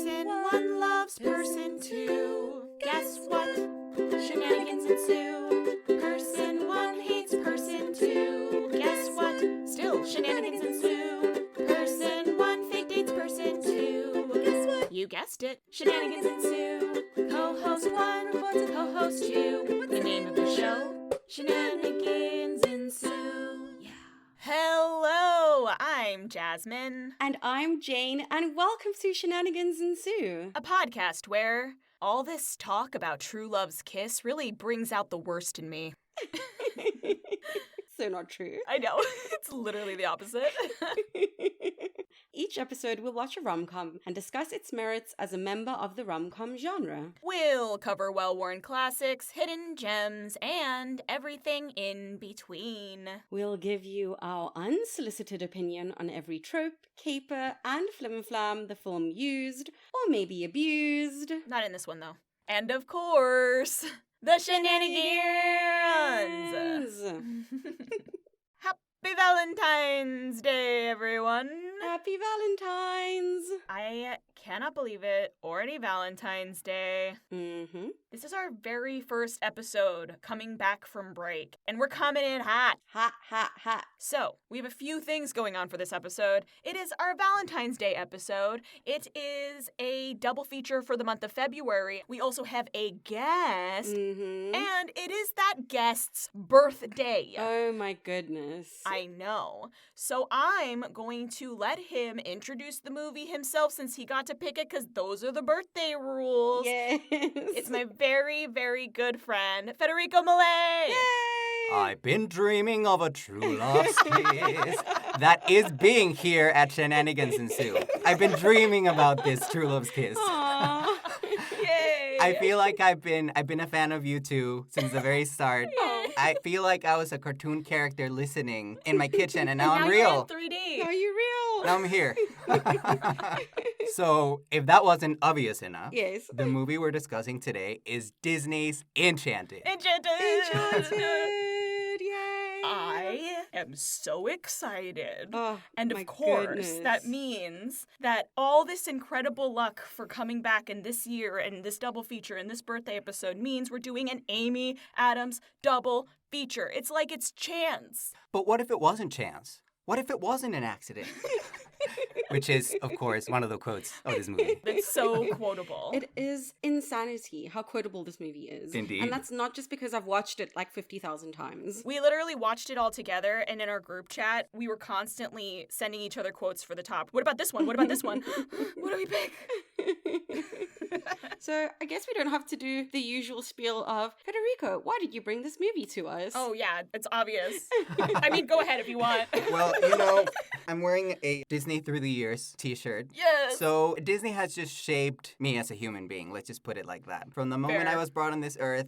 Person one loves person two. Guess what? Shenanigans ensue. Person one hates person two. Guess what? Still shenanigans ensue. Person one fake dates person two. Guess what? You guessed it. Shenanigans ensue. Co-host one reports to co-host two. The name of the show? Shenanigans ensue. Yeah. Hello, I'm Jasmine. And I'm Jane, and welcome to Shenanigans Ensue. A podcast where all this talk about true love's kiss really brings out the worst in me. So not true. I know. It's literally the opposite. Each episode we'll watch a rom-com and discuss its merits as a member of the rom-com genre. We'll cover well-worn classics, hidden gems, and everything in between. We'll give you our unsolicited opinion on every trope, caper, and flim-flam the film used, or maybe abused. Not in this one, though. And of course, the shenanigans! Happy Valentine's Day, everyone! Happy Valentine's! I cannot believe it. Already Valentine's Day. Mm-hmm. This is our very first episode coming back from break, and we're coming in hot. Hot, hot, hot. So, we have a few things going on for this episode. It is our Valentine's Day episode. It is a double feature for the month of February. We also have a guest, and it is that guest's birthday. Oh my goodness. I know. So I'm going to let him introduce the movie himself since he got to pick it because those are the birthday rules. Yes. It's my very, very good friend, Federico Mallet. Yay! I've been dreaming of a true love's kiss that is being here at Shenanigans Ensue. I've been dreaming about this true love's kiss. Aww. Yay! I feel like I've been a fan of you two since the very start. I feel like I was a cartoon character listening in my kitchen, and now I'm real. You're in 3D. Are you real? Now I'm here. So, if that wasn't obvious enough, Yes. the movie we're discussing today is Disney's Enchanted. Enchanted! Enchanted! Yay! I am so excited. Oh, And my of course, goodness. that means that all this incredible luck for coming back in this year and this double feature and this birthday episode means we're doing an Amy Adams double feature. It's like it's chance. But what if it wasn't chance? What if it wasn't an accident? Which is, of course, one of the quotes of this movie. It's so quotable. It is insanity how quotable this movie is. Indeed. And that's not just because I've watched it like 50,000 times. We literally watched it all together, and in our group chat, we were constantly sending each other quotes for the top. What about this one? What about this one? What do we pick? So I guess we don't have to do the usual spiel of, Federico, why did you bring this movie to us? Oh, yeah, it's obvious. I mean, go ahead if you want. Well, I'm wearing a Disney Through the Years t-shirt. Yes. So Disney has just shaped me as a human being. Let's just put it like that. From the moment Fair. I was brought on this earth,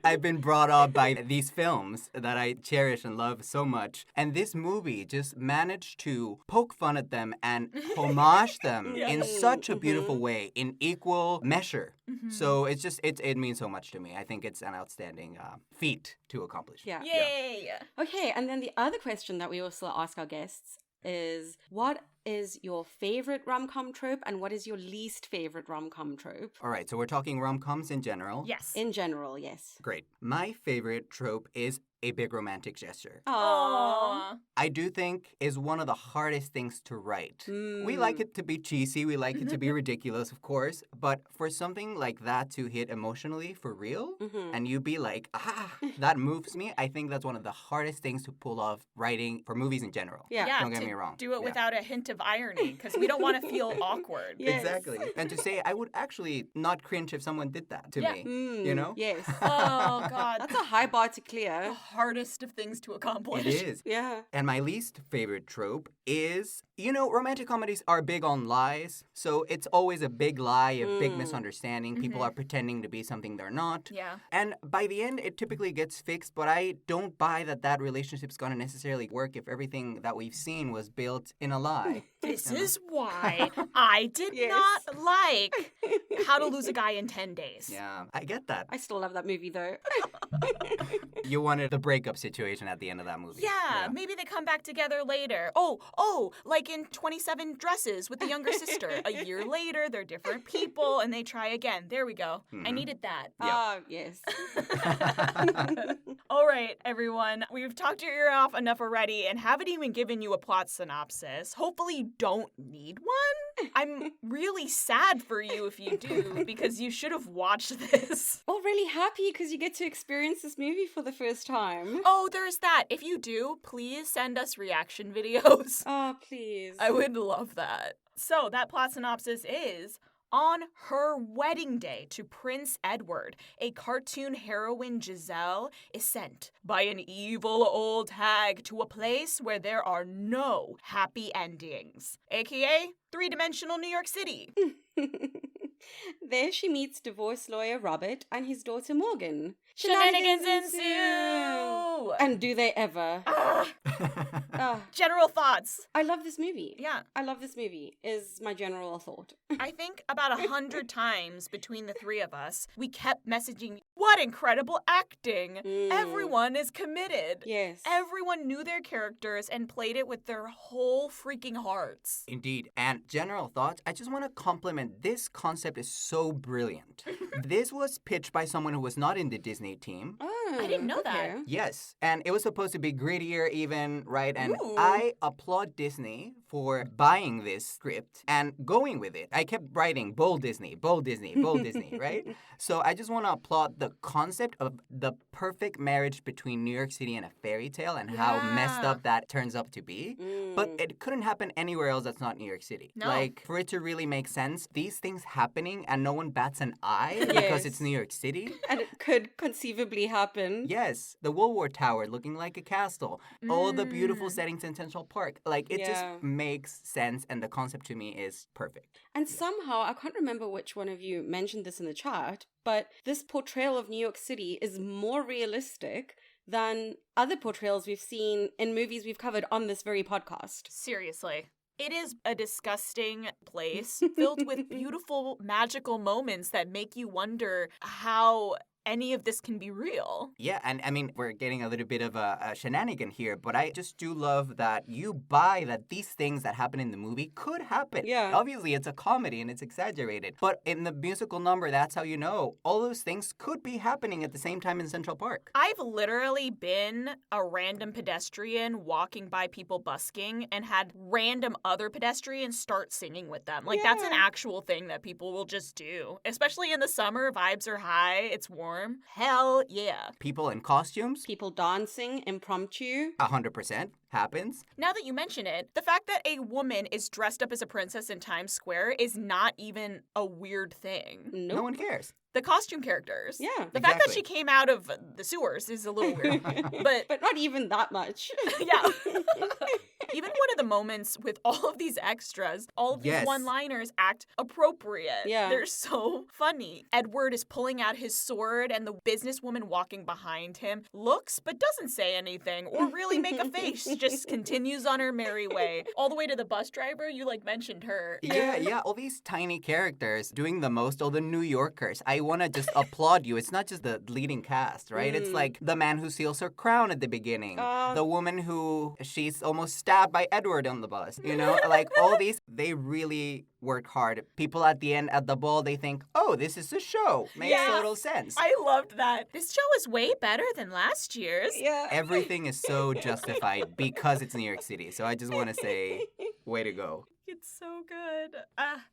I've been brought up by these films that I cherish and love so much. And this movie just managed to poke fun at them and homage them in such a beautiful way, in equal measure. So it's just, it means so much to me. I think it's an outstanding feat to accomplish. Yeah. Yay! Okay, and then the other question that we also ask our guests is, what is your favorite rom-com trope and what is your least favorite rom-com trope? All right, so we're talking rom-coms in general. Yes. In general, yes. Great. My favorite trope is a big romantic gesture. Aww. I do think is one of the hardest things to write. We like it to be cheesy, we like it to be ridiculous, of course, but for something like that to hit emotionally for real, and you be like, that moves me, I think that's one of the hardest things to pull off writing for movies in general. Yeah. Don't get to me wrong. Do it Yeah. without a hint of irony, because we don't want to feel awkward. Yes. Exactly. And to say, I would actually not cringe if someone did that to Yeah. me, you know? Yes. Oh, God. That's a high bar to the clear. hardest of things to accomplish. It is. Yeah. And my least favorite trope is, romantic comedies are big on lies. So it's always a big lie, a big misunderstanding. People are pretending to be something they're not. Yeah. And by the end, it typically gets fixed, but I don't buy that relationship's going to necessarily work if everything that we've seen was built in a lie. This is why I did Yes. not like How to Lose a Guy in 10 Days. Yeah, I get that. I still love that movie though. You wanted the breakup situation at the end of that movie. Yeah, maybe they come back together later. Oh, like taken 27 dresses with the younger sister. A year later, they're different people, and they try again. There we go. I needed that. Yes. All right, everyone. We've talked your ear off enough already and haven't even given you a plot synopsis. Hopefully you don't need one. I'm really sad for you if you do, because you should have watched this. Well, really happy because you get to experience this movie for the first time. Oh, there's that. If you do, please send us reaction videos. Oh, please. I would love that. So that plot synopsis is... On her wedding day to Prince Edward, a cartoon heroine Giselle is sent by an evil old hag to a place where there are no happy endings, aka three-dimensional New York City. There she meets divorce lawyer Robert and his daughter Morgan. Shenanigans ensue! And do they ever? General thoughts. I love this movie. Yeah. I love this movie, is my general thought. I think about 100 times between the three of us, we kept messaging, what incredible acting! Everyone is committed. Yes. Everyone knew their characters and played it with their whole freaking hearts. Indeed. And general thoughts, I just want to compliment this concept is so brilliant. This was pitched by someone who was not in the Disney team. Oh, I didn't know that. Yes, and it was supposed to be grittier even, right? And Ooh. I applaud Disney for buying this script and going with it. I kept writing bold Disney, bold Disney, bold Disney, right? So I just want to applaud the concept of the perfect marriage between New York City and a fairy tale and how messed up that turns up to be. But it couldn't happen anywhere else that's not New York City. No. Like, for it to really make sense, these things happening and no one bats an eye because it's New York City. And it could conceivably happen. Yes, the World War Tower looking like a castle. All the beautiful settings in Central Park. Like, it just makes sense, and the concept to me is perfect. And somehow, I can't remember which one of you mentioned this in the chat, but this portrayal of New York City is more realistic than other portrayals we've seen in movies we've covered on this very podcast. Seriously. It is a disgusting place filled with beautiful, magical moments that make you wonder how any of this can be real. Yeah, and I mean, we're getting a little bit of a shenanigan here, but I just do love that you buy that these things that happen in the movie could happen. Yeah. Obviously, it's a comedy and it's exaggerated, but in the musical number, that's how you know all those things could be happening at the same time in Central Park. I've literally been a random pedestrian walking by people busking and had random other pedestrians start singing with them. Like, that's an actual thing that people will just do. Especially in the summer, vibes are high, it's warm. Hell yeah. People in costumes, People dancing, impromptu. 100% happens. Now that you mention it, the fact that a woman is dressed up as a princess in Times Square is not even a weird thing. Nope. No one cares. The costume characters. Yeah. The fact that Exactly. she came out of the sewers is a little weird. But not even that much. yeah. Even one of the moments with all of these extras, all of these Yes. one-liners act appropriate. Yeah. They're so funny. Edward is pulling out his sword and the businesswoman walking behind him looks but doesn't say anything or really make a face. Just continues on her merry way. All the way to the bus driver, you mentioned her. Yeah, all these tiny characters doing the most, all the New Yorkers. I want to just applaud you. It's not just the leading cast, right? It's like the man who steals her crown at the beginning, the woman who she's almost stabbed by Edward on the bus. You know, like all these, they really work hard. People at the end at the ball, they think, oh, this is a show. Makes a little sense. I loved that. This show is way better than last year's. Yeah. Everything is so justified because it's New York City. So I just want to say, way to go. It's so good.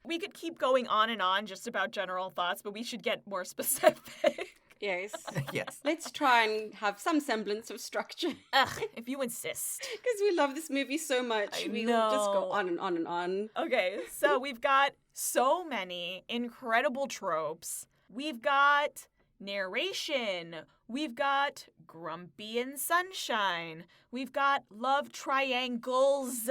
We could keep going on and on just about general thoughts, but we should get more specific. Yes. Yes. Let's try and have some semblance of structure. Ugh, if you insist. Because we love this movie so much. I We'll just go know. on and on and on. Okay, so we've got so many incredible tropes. We've got narration. We've got grumpy and sunshine. We've got love triangles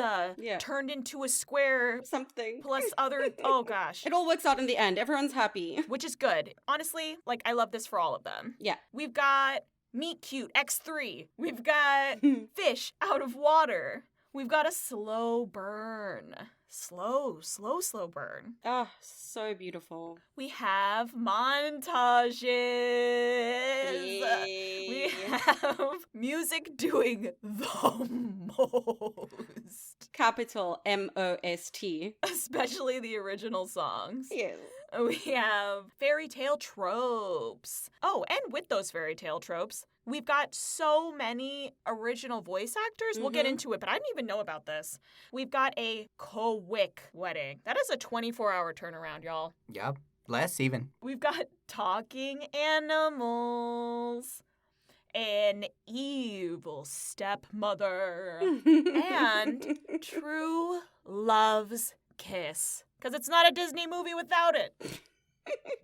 turned into a square Something. plus other... Oh, gosh. It all works out in the end. Everyone's happy. Which is good. Honestly, I love this for all of them. Yeah. We've got Meet Cute X3. We've got Fish Out of Water. We've got a slow burn. slow burn. Oh, so beautiful. We have montages. Yay. We have music doing the most. Capital MOST. Especially the original songs. Yes. We have fairy tale tropes. Oh, and with those fairy tale tropes, we've got so many original voice actors. We'll get into it, but I didn't even know about this. We've got a quick wedding. That is a 24-hour turnaround, y'all. Yep. Less even. We've got talking animals, an evil stepmother, and true love's kiss. Because it's not a Disney movie without it.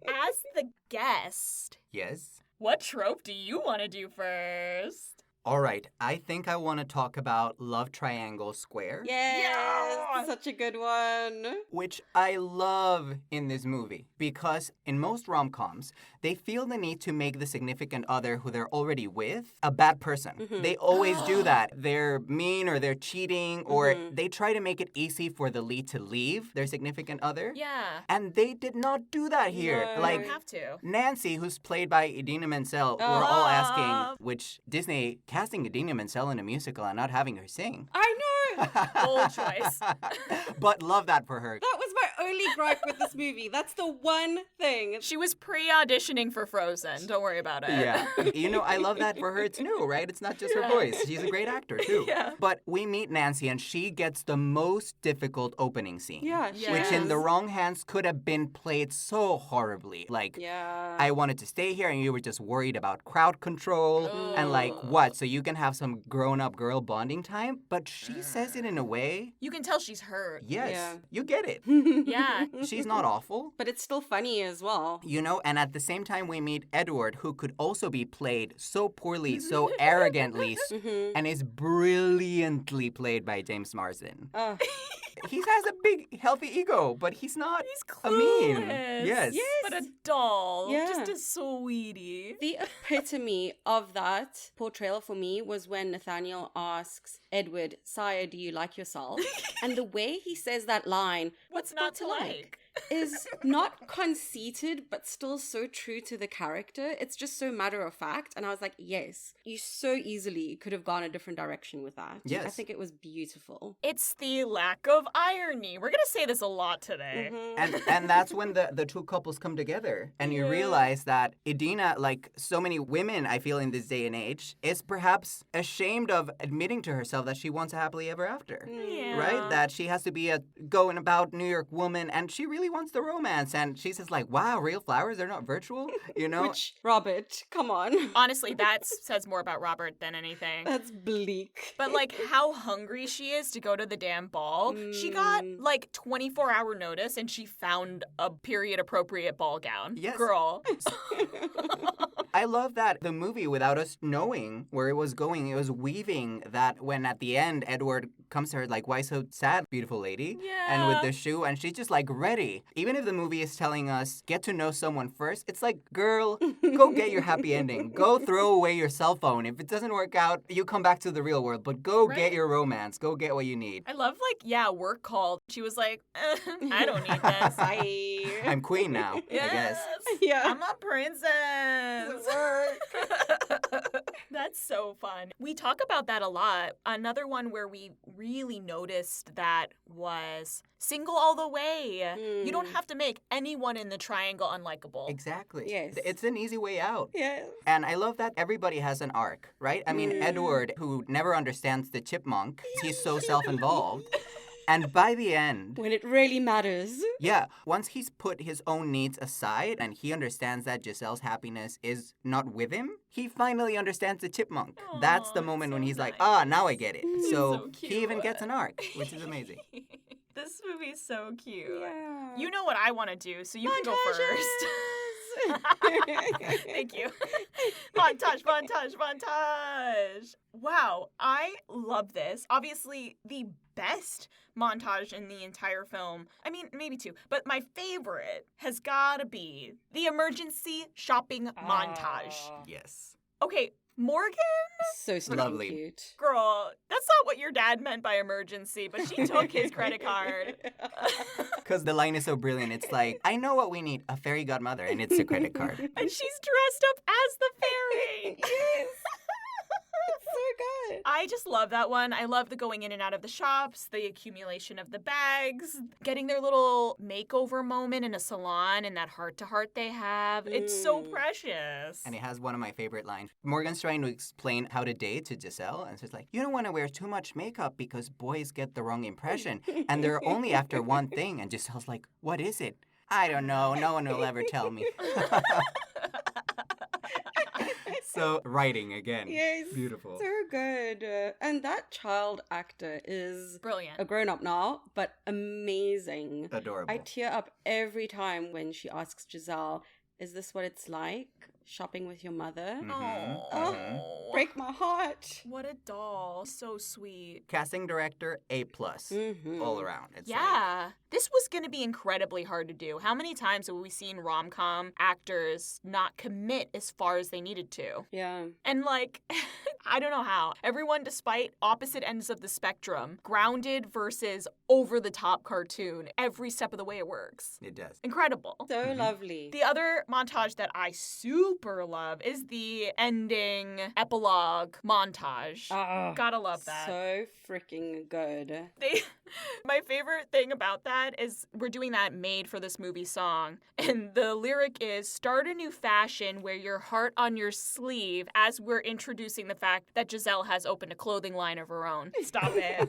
As the guest, Yes. what trope do you want to do first? All right. I think I want to talk about Love Triangle Square. Yes. Yeah. Such a good one. Which I love in this movie because in most rom-coms, they feel the need to make the significant other who they're already with a bad person. They always do that. They're mean or they're cheating or they try to make it easy for the lead to leave their significant other. Yeah. And they did not do that here. No. You Like don't have to. Nancy, who's played by Idina Menzel, we're all asking, which Disney casting Idina Menzel in a musical and not having her sing. I know. Bold choice. But love that for her. That was my only gripe with this movie. That's the one thing. She was pre-auditioning for Frozen. Don't worry about it. Yeah. You know, I love that for her. It's new, right? It's not just her voice. She's a great actor, too. Yeah. But we meet Nancy, and she gets the most difficult opening scene. Yeah, Yeah. Which in the Yes. wrong hands could have been played so horribly. Like, Yeah. I wanted to stay here, and you were just worried about crowd control. And like, what? So you can have some grown-up girl bonding time? But she says it in a way, You can tell she's hurt. yes, Yeah. you get it. Yeah. She's not awful. But it's still funny as well. You know, and at the same time, we meet Edward, who could also be played so poorly, so arrogantly, and is brilliantly played by James Marsden. He has a big, healthy ego, but he's not He's a clueless. mean. Yes. But a doll. Yeah. Just a sweetie. The epitome of that portrayal for me was when Nathaniel asks Edward, "Sire, do you like yourself?" And the way he says that line, What's not to like? is not conceited, but still so true to the character. It's just so matter of fact. And I was like, yes, you so easily could have gone a different direction with that. Yes. I think it was beautiful. It's the lack of irony. We're going to say this a lot today. And that's when the two couples come together and you realize that Idina, like so many women I feel in this day and age, is perhaps ashamed of admitting to herself that she wants a happily ever after. Yeah. Right? That she has to be a going about New York woman and she really wants the romance and she says like, wow, real flowers, they're not virtual, you know? Which, Robert, come on. Honestly, that says more about Robert than anything. That's bleak. But like how hungry she is to go to the damn ball. She got like 24-hour notice and she found a period appropriate ball gown. Yes. Girl. I love that the movie, without us knowing where it was going, it was weaving that when at the end Edward comes to her like, why so sad, beautiful lady? And with Yeah. the shoe, and she's just like ready. Even if the movie is telling us, get to know someone first, it's like, girl, go get your happy ending. Go throw away your cell phone. If it doesn't work out, you come back to the real world, but go Right. get your romance. Go get what you need. I love like, yeah, work called. She was like, I don't need this. Bye. I'm queen now, I guess. Yeah. I'm a princess. That's so fun. We talk about that a lot. Another one where we really noticed that was single all the way. You don't have to make anyone in the triangle unlikable. Exactly. Yes. It's an easy way out. Yes. And I love that everybody has an arc, right? I mean, Edward, who never understands the chipmunk, he's so self-involved. And by the end, When it really matters. yeah, once he's put his own needs aside and he understands that Giselle's happiness is not with him, he finally understands the chipmunk. That's the Aw, moment when so he's like, nice. now I get it. So so he even cute. gets an arc, which is amazing. This movie's so cute. Yeah. You know what I want to do, so you can go first. Thank you. Montage, montage, montage. Wow, I love this. Obviously, the best montage in the entire film. I mean, maybe two, but my favorite has got to be the emergency shopping montage. Yes. Okay, Morgan? So sweet Lovely. and cute. Girl, that's not what your dad meant by emergency, but she took his credit card. Because the line is so brilliant. It's like, I know what we need, a fairy godmother, and it's a credit card. And she's dressed up as the fairy. Yes. It's so good. I just love that one. I love the going in and out of the shops, the accumulation of the bags, getting their little makeover moment in a salon and that heart-to-heart they have. It's so precious. And it has one of my favorite lines. Morgan's trying to explain how to date to Giselle, and she's like, you don't want to wear too much makeup because boys get the wrong impression, and they're only after one thing. And Giselle's like, what is it? I don't know. No one will ever tell me. So, writing again. Yes. Beautiful. So good. And that child actor is Brilliant. a grown-up now, but amazing. Adorable. I tear up every time when she asks Giselle, is this what it's like, shopping with your mother? Mhm, Oh, mhm. break my heart. What a doll. So sweet. Casting director, A+. Mhm. All around. It's like, Yeah. This was going to be incredibly hard to do. How many times have we seen rom-com actors not commit as far as they needed to? Yeah. And like, I don't know how. Everyone, despite opposite ends of the spectrum, grounded versus over-the-top cartoon, every step of the way it works. it does. Incredible. So lovely. The other montage that I super love is the ending epilogue montage. Oh, Gotta love that. so freaking good. My favorite thing about that is we're doing that made for this movie song. And the lyric is, start a new fashion, wear your heart on your sleeve, as we're introducing the fact that Giselle has opened a clothing line of her own. Stop it.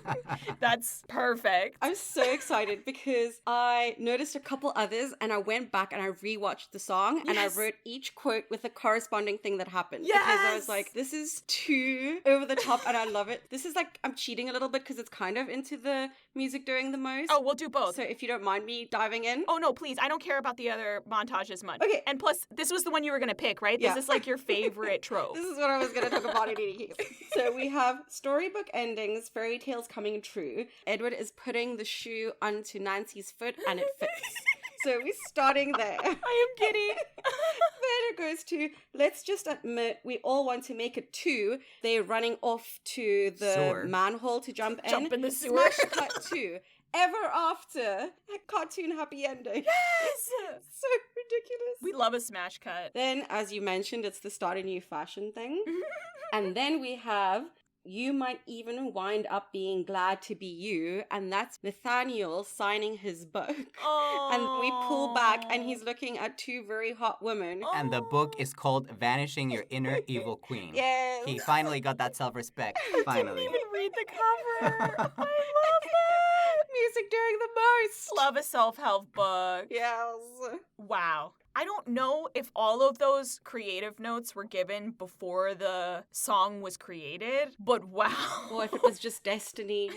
That's perfect. I'm so excited because I noticed a couple others and I went back and I rewatched the song and I Yes. wrote each quote with the corresponding thing that happened. Because I was Yes. like, this is too over the top and I love it. This is like, I'm cheating a little bit because it's kind of into the music doing the most. Oh, we'll do both. So if you don't mind me diving in. Oh, no, please. I don't care about the other montage as much. Okay. And plus, this was the one you were going to pick, right? Yeah. This is like your favorite trope. This is what I was going to talk about in any case. So we have storybook endings, fairy tales coming true. Edward is putting the shoe onto Nancy's foot and it fits. So we're starting there. I am giddy. Then it goes to, let's just admit we all want to make it too. They're running off to the Sewer. manhole to jump in. Jump in the sewer. Smash cut to ever after a cartoon happy ending. Yes! So ridiculous. We love a smash cut. Then, as you mentioned, it's the start a new fashion thing. And then we have, you might even wind up being glad to be you. And that's Nathaniel signing his book. Oh. And we pull back and he's looking at two very hot women. Oh. And the book is called Vanishing Your Inner Evil Queen. Yes. He finally got that self-respect. Didn't Finally. even read the cover. I love that. Music doing the most. Love a self-help book. Yes. Wow. I don't know if all of those creative notes were given before the song was created, but wow. Or if it was just destiny.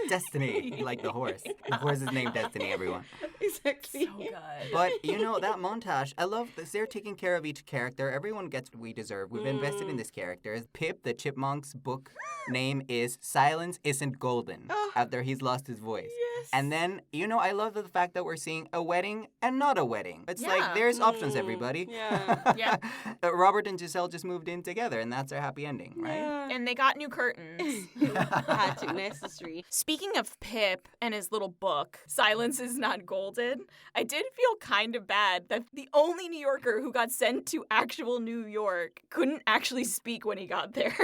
Destiny, like the horse. The horse is named Destiny, everyone. Exactly. So good. But, you know, that montage, I love this. They're taking care of each character. Everyone gets what we deserve. We've invested in this character. Pip, the chipmunk's book name is Silence Isn't Golden, Oh. after he's lost his voice. Yes. And then, you know, I love the fact that we're seeing a wedding and not a wedding. It's Yeah. like, there's options, everybody. Yeah. Yeah. Robert and Giselle just moved in together, and that's their happy ending, right? Yeah. And they got new curtains. Had to, necessary. Speaking of Pip and his little book, Silence is Not Golden, I did feel kind of bad that the only New Yorker who got sent to actual New York couldn't actually speak when he got there.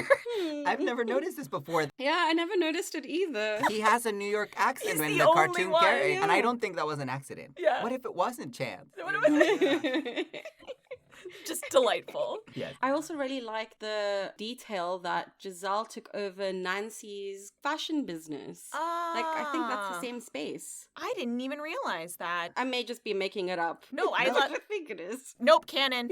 I've never noticed this before. Yeah, I never noticed it either. He has a New York accent He's when the the only cartoon one, character, and I yeah. don't think that was an accident. Yeah. What if it wasn't Chance? What was Just delightful. Yes. I also really like the detail that Giselle took over Nancy's fashion business. Like, I think that's the same space. I didn't even realize that. I may just be making it up. No, I I love. think it is. Nope, canon.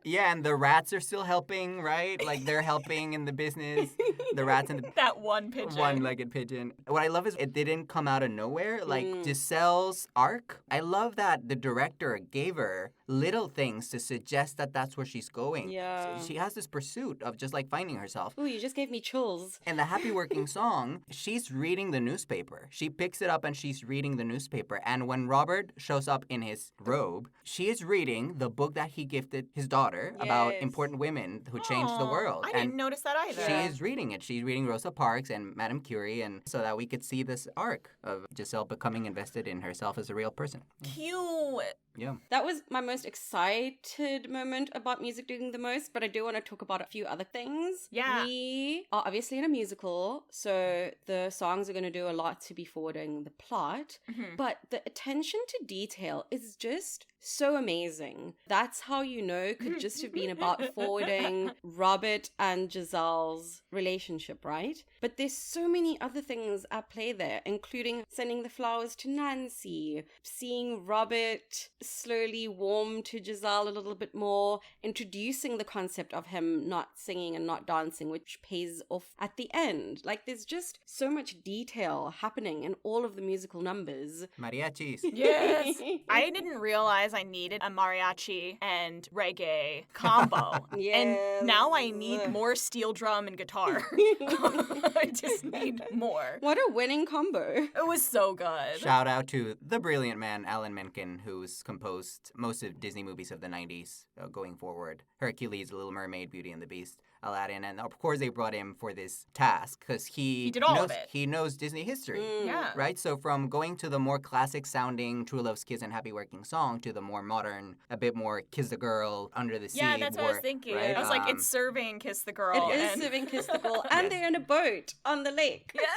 Yeah, and the rats are still helping, right? Like they're helping in the business. The rats and the That one pigeon. one-legged pigeon. What I love is it didn't come out of nowhere. Like Giselle's arc, I love that the director gave her little things things to suggest that that's where she's going. Yeah. She has this pursuit of just like finding herself. Ooh, you just gave me chills. In the Happy Working Song, she's reading the newspaper. She picks it up and she's reading the newspaper. And when Robert shows up in his robe, she is reading the book that he gifted his daughter about Yes. important women who changed the world. I didn't notice that either. She is reading it. She's reading Rosa Parks and Madame Curie, and so that we could see this arc of Giselle becoming invested in herself as a real person. Cute. Yeah. That was my most excited moment about music doing the most, but I do want to talk about a few other things. Yeah. We are obviously in a musical, so the songs are going to do a lot to be forwarding the plot, but the attention to detail is just so amazing. That's how you know it could just have been about forwarding Robert and Giselle's relationship, right? But there's so many other things at play there, including sending the flowers to Nancy, seeing Robert slowly warm to Giselle a little bit more, introducing the concept of him not singing and not dancing, which pays off at the end. Like, there's just so much detail happening in all of the musical numbers. Mariachis. Yes. I didn't realize I needed a mariachi and reggae combo. Yes. And now I need more steel drum and guitar. I just need more. What a winning combo. It was so good. Shout out to the brilliant man, Alan Menken, who's composed most of Disney movies of the 90s going forward. Hercules, Little Mermaid, Beauty and the Beast, Aladdin, and of course they brought him for this task because he did all knows, of it. He knows Disney history. Yeah. Right? So from going to the more classic sounding True Love's Kiss and Happy Working Song to the more modern, a bit more Kiss the Girl, Under the Sea. Yeah, that's what I was thinking. Right? I was like, it's serving Kiss the Girl. It is and... serving Kiss the Girl, and they're in a boat on the lake. Yes.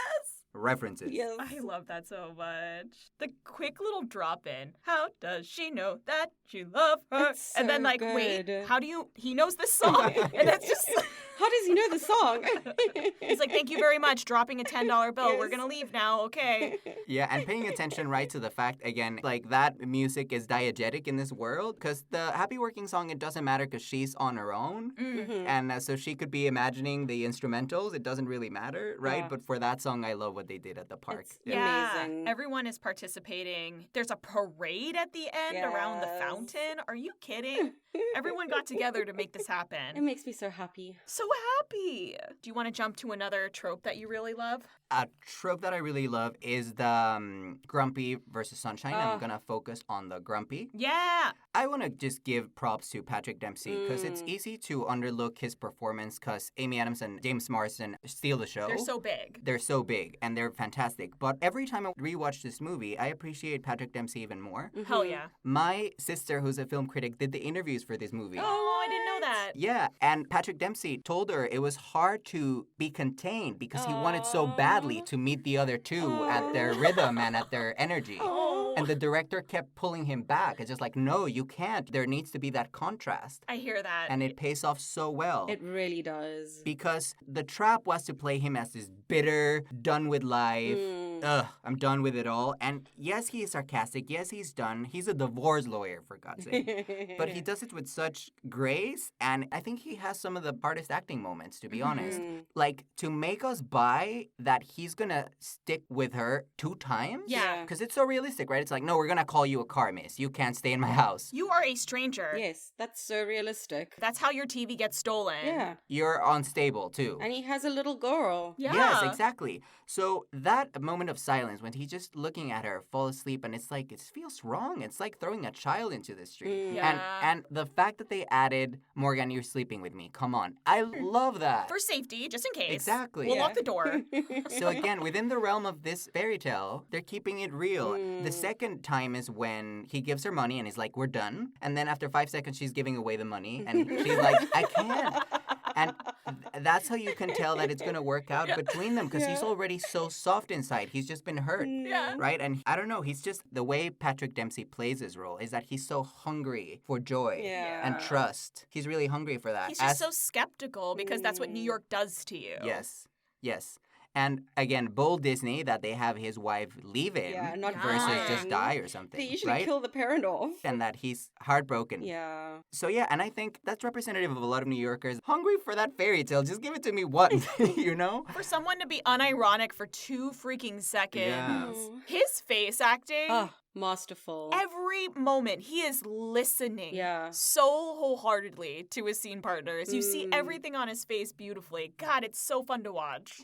References. Yes. I love that so much. The quick little drop in. How does she know that you love her? It's and then so like, good. wait, how do you? He knows this song, and it's just. How does he know the song? He's like, thank you very much, dropping a $10 bill. Yes. We're gonna leave now, okay? Yeah, and paying attention right to the fact, again, like that music is diegetic in this world because the Happy Working Song, it doesn't matter because she's on her own. And so she could be imagining the instrumentals. It doesn't really matter, right? Yeah. But for that song, I love what they did at the park. It's Yeah, amazing. everyone is participating. There's a parade at the end around the Yes. fountain. Are you kidding? Everyone got together to make this It happen. makes me so happy. So happy. Do you want to jump to another trope that you really love? A trope that I really love is the grumpy versus sunshine. I'm going to focus on the grumpy. Yeah. I want to just give props to Patrick Dempsey because it's easy to underlook his performance because Amy Adams and James Marsden steal the show. They're so big. They're so big and they're fantastic. But every time I rewatch this movie, I appreciate Patrick Dempsey even more. Hell yeah. My sister, who's a film critic, did the interviews for this movie. Oh, I didn't know that. Yeah, and Patrick Dempsey told her it was hard to be contained because he wanted so badly to meet the other two at their rhythm and at their energy. And the director kept pulling him back. It's just like, no, you can't. There needs to be that contrast. I hear that. And it pays off so well. It really does. Because the trap was to play him as this bitter, done with life. Ugh, I'm done with it all. And yes, he is sarcastic. Yes, he's done. He's a divorce lawyer, for God's sake. But he does it with such grace. And I think he has some of the hardest acting moments, to be honest. Like, to make us buy that he's going to stick with her 2 times? Yeah. Because it's so realistic, right? It's like, no, we're going to call you a car, miss. You can't stay in my house. You are a stranger. Yes, that's so realistic. That's how your TV gets stolen. Yeah. You're unstable, too. And he has a little girl. Yeah. Yes, exactly. So that moment of silence when he's just looking at her fall asleep and it's like, it feels wrong. It's like throwing a child into the street. Yeah. And the fact that they added, Morgan, you're sleeping with me. Come on. I love that. For safety, just in case. Exactly. We'll Yeah. lock the door. So again, within the realm of this fairy tale, they're keeping it real. The second time is when he gives her money and he's like, we're done. And then after 5 seconds, she's giving away the money. And she's like, I can't. And that's how you can tell that it's going to work out between them because he's already so soft inside. He's just been hurt. Yeah. Right? And I don't know. He's just the way Patrick Dempsey plays his role is that he's so hungry for joy and trust. He's really hungry for that. He's just so skeptical because that's what New York does to you. Yes. Yes. And again, bold Disney that they have his wife leave him Yeah, not versus dying. just die or something. They usually right? kill the parent off. And that he's heartbroken. Yeah. So yeah, and I think that's representative of a lot of New Yorkers hungry for that fairy tale. Just give it to me once, you know? For someone to be unironic for 2 freaking seconds. Yes. His face acting. Oh, Masterful. Every moment he is listening so wholeheartedly to his scene partners. You see everything on his face beautifully. God, it's so fun to watch.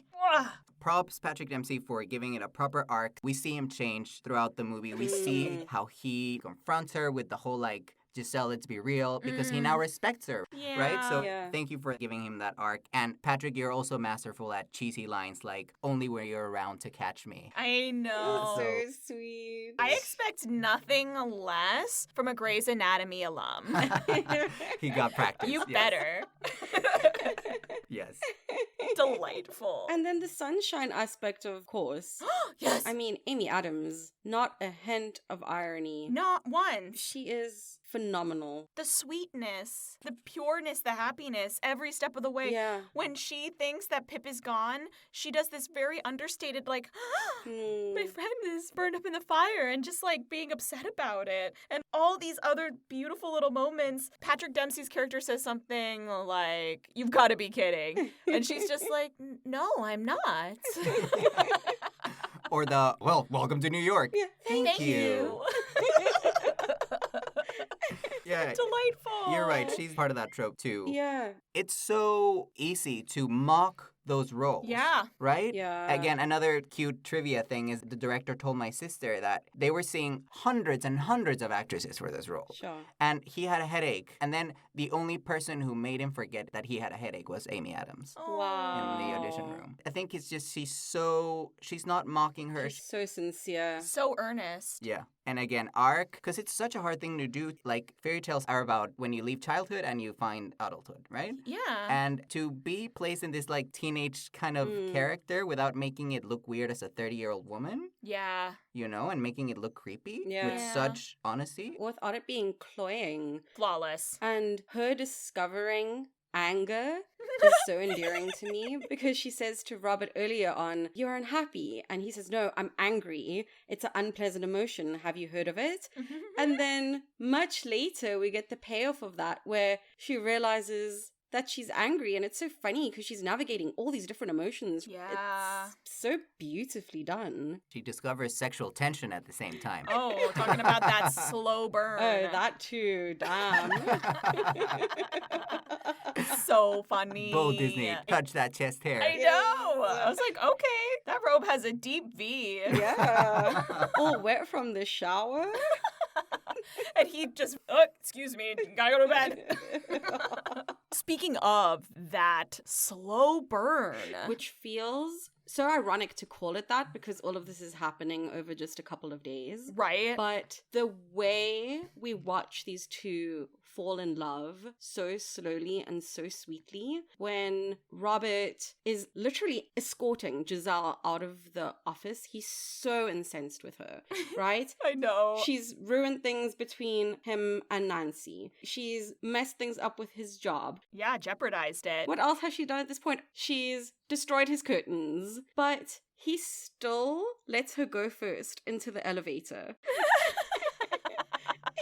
Props Patrick Dempsey for giving it a proper arc. We see him change throughout the movie. We see how he confronts her with the whole like, Giselle, let's be real, because he now respects her, right? So thank you for giving him that arc. And Patrick, you're also masterful at cheesy lines like, only when you're around to catch me. I know. So sweet. I expect nothing less from a Grey's Anatomy alum. He got practice. You better. Yes. Delightful. And then the sunshine aspect, of course. Yes. I mean, Amy Adams, not a hint of irony. Not one. She is phenomenal. The sweetness, the pureness, the happiness, every step of the way. Yeah. When she thinks that Pip is gone, she does this very understated, like, my friend is burned up in the fire, and just like being upset about it. And all these other beautiful little moments. Patrick Dempsey's character says something like, you've got to be kidding. And she's just like, no, I'm not. Or the, well, welcome to New York. Yeah. Thank you. Yeah. Delightful. You're right. She's part of that trope too. Yeah. It's so easy to mock those roles. Yeah. Right? Yeah. Again, another cute trivia thing is the director told my sister that they were seeing hundreds and hundreds of actresses for this role. Sure. And he had a headache. And then the only person who made him forget that he had a headache was Amy Adams. Wow. In the audition room. I think it's just she's not mocking her. She's so sincere. So earnest. Yeah. And again, arc, because it's such a hard thing to do. Like, fairy tales are about when you leave childhood and you find adulthood, right? Yeah. And to be placed in this, like, teenage kind of character without making it look weird as a 30-year-old woman, Yeah. you know, and making it look creepy with Yeah. such honesty. Without it being cloying. Flawless. And her discovering anger is so endearing to me because she says to Robert earlier on, you're unhappy. And he says, no, I'm angry. It's an unpleasant emotion. Have you heard of it? And then much later, we get the payoff of that where she realizes that she's angry. And it's so funny because she's navigating all these different emotions. Yeah. It's so beautifully done. She discovers sexual tension at the same time. Oh, talking about that slow burn. Oh, that too. Damn. So funny. Bo Disney, touch that chest hair. I know. I was like, okay, that robe has a deep V. Yeah. All wet from the shower. And he just, excuse me, gotta go to bed. Speaking of that slow burn. Which feels so ironic to call it that because all of this is happening over just a couple of days. Right? But the way we watch these two fall in love so slowly and so sweetly when Robert is literally escorting Giselle out of the office. He's so incensed with her, right? I know. She's ruined things between him and Nancy. She's messed things up with his job. Yeah, jeopardized it. What else has she done at this point? She's destroyed his curtains, but he still lets her go first into the elevator.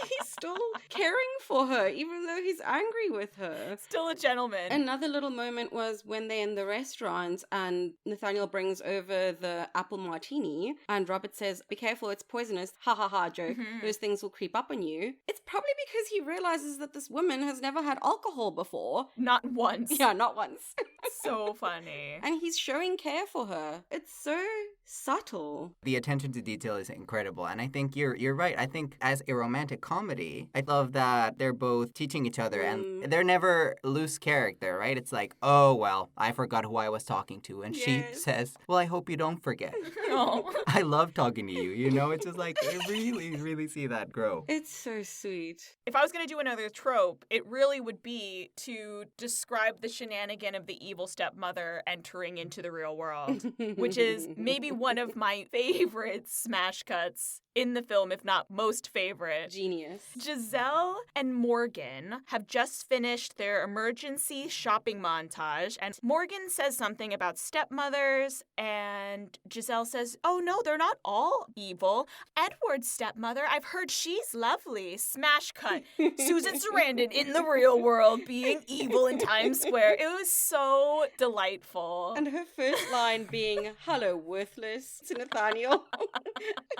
He's still caring for her, even though he's angry with her. Still a gentleman. Another little moment was when they're in the restaurant and Nathaniel brings over the apple martini and Robert says, be careful, it's poisonous. Ha ha ha, joke. Those things will creep up on you. It's probably because he realizes that this woman has never had alcohol before. Not once. Yeah, not once. So funny. And he's showing care for her. It's so subtle. The attention to detail is incredible. And I think you're right. I think as a romantic comedy, I love that they're both teaching each other and they're never loose character, right? It's like, oh, well, I forgot who I was talking to. And she says, well, I hope you don't forget. Oh. I love talking to you. You know, it's just like, I really, really see that grow. It's so sweet. If I was going to do another trope, it really would be to describe the shenanigan of the evil stepmother entering into the real world, which is maybe one of my favorite smash cuts in the film, if not most favorite. Genius. Giselle and Morgan have just finished their emergency shopping montage, and Morgan says something about stepmothers, and Giselle says, oh no, they're not all evil. Edward's stepmother, I've heard she's lovely. Smash cut. Susan Sarandon in the real world being evil in Times Square. It was so delightful. And her first line being, hello, worthless, to Nathaniel.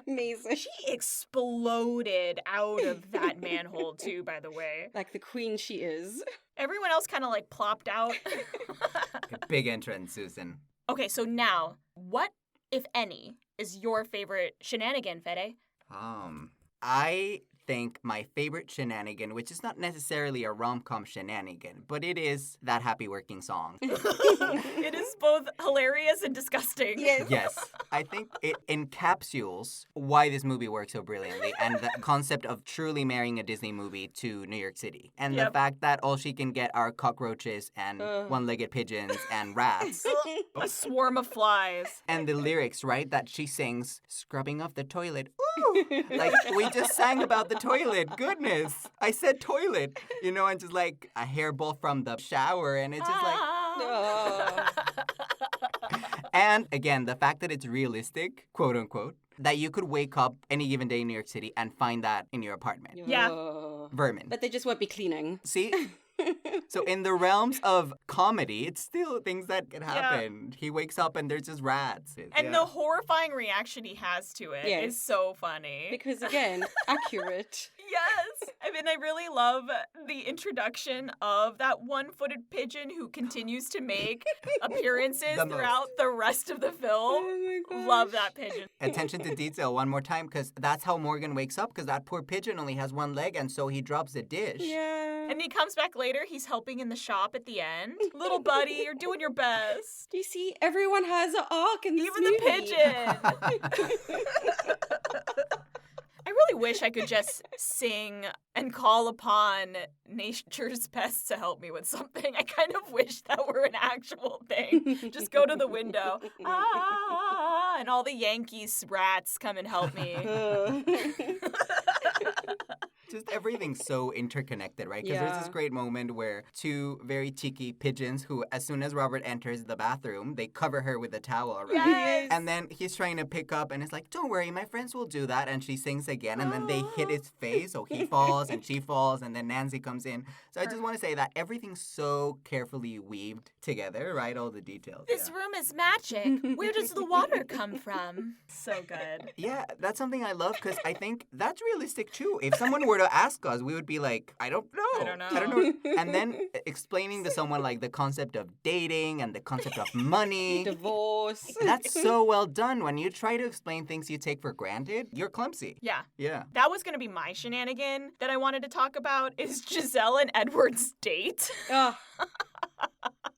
Amazing. She exploded out of that manhole, too, by the way. Like the queen she is. Everyone else kind of like plopped out. Big entrance, Susan. Okay, so now, what, if any, is your favorite shenanigan, Fede? I think my favorite shenanigan, which is not necessarily a rom-com shenanigan, but it is that Happy Working song. It is both hilarious and disgusting. Yes. I think it encapsulates why this movie works so brilliantly and the concept of truly marrying a Disney movie to New York City. And the fact that all she can get are cockroaches and one-legged pigeons and rats. A swarm of flies. And the lyrics, right, that she sings, scrubbing off the toilet. Ooh! Like, we just sang about the toilet. Goodness. I said toilet. You know, and just like a hairball from the shower. And it's just like... Oh. And again, the fact that it's realistic, quote unquote, that you could wake up any given day in New York City and find that in your apartment. Yeah. Vermin. But they just won't be cleaning. See? So in the realms of comedy, it's still things that can happen. He wakes up and there's just rats. And the horrifying reaction he has to it Yes. is so funny. Because again, accurate. Yes. I mean, I really love the introduction of that one-footed pigeon who continues to make appearances The most. throughout the rest of the film. Oh my gosh. Love that pigeon. Attention to detail one more time, because that's how Morgan wakes up, because that poor pigeon only has one leg, and so he drops the dish. Yeah. And he comes back later, he's helping in the shop at the end. Little buddy, you're doing your best. Do you see? Everyone has an arc in this Even movie. the pigeon. I really wish I could just sing and call upon nature's best to help me with something. I kind of wish that were an actual thing. Just go to the window, and all the Yankees rats come and help me. Just everything's so interconnected, right? Because there's this Yeah. great moment where two very cheeky pigeons who, as soon as Robert enters the bathroom, they cover her with a towel, right? Yes. And then he's trying to pick up, and it's like, don't worry, my friends will do that. And she sings again, and then they hit his face, so he falls, and she falls, and then Nancy comes in. So I just want to say that everything's so carefully weaved together, right? All the details. This room is magic. Where does the water come from? So good. Yeah, that's something I love, because I think that's realistic, too. If someone were to ask us, we would be like, I don't know. I don't know. I don't know. And then explaining to someone like the concept of dating and the concept of money. Divorce. That's so well done. When you try to explain things you take for granted, you're clumsy. Yeah. Yeah. That was going to be my shenanigan that I wanted to talk about is Giselle and Edward's date. Oh,